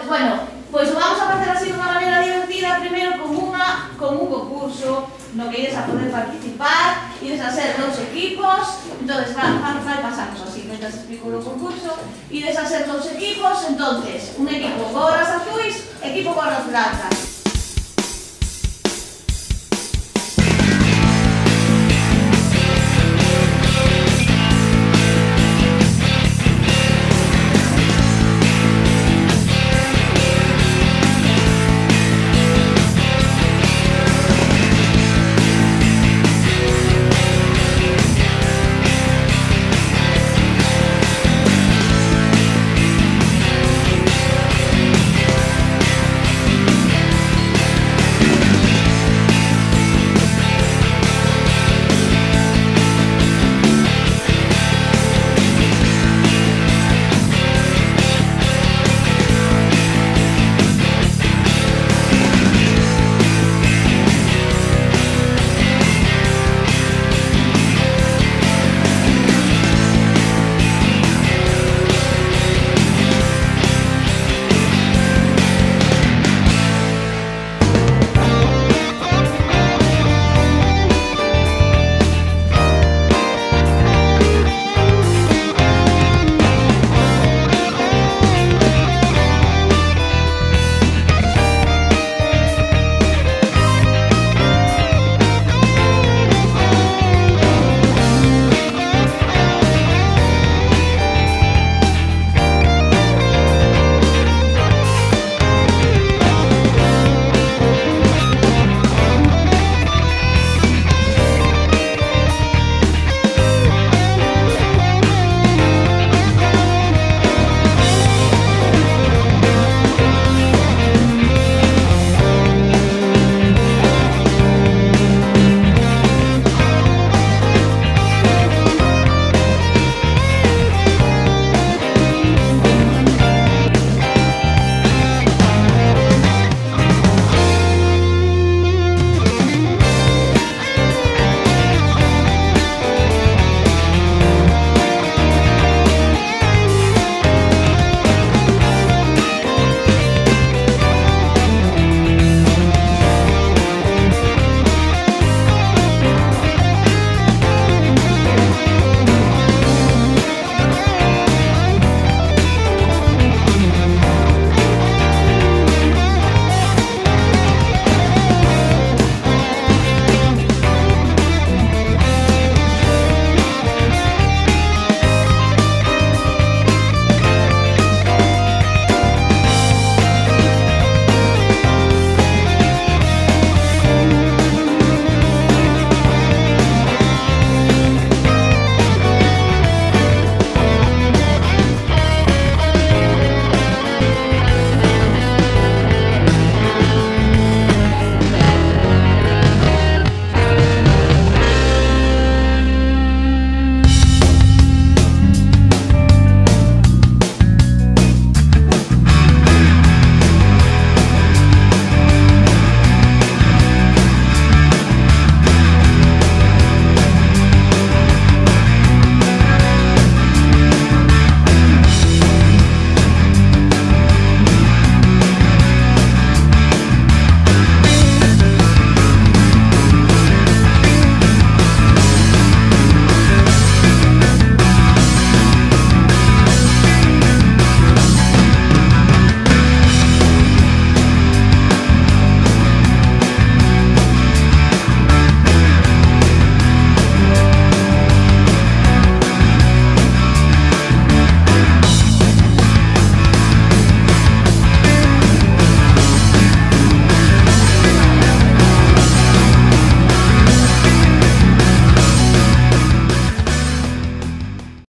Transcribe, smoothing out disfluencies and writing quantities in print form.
Entonces, bueno, pois o vamos a facer así de unha maneira divertida, primeiro con un concurso no que ides a poder participar, ides a ser 2 equipos, entonces vai pasamos así, mientras explico o concurso, ides a ser 2 equipos, entonces, un equipo gorras azuis, equipo gorras blancas.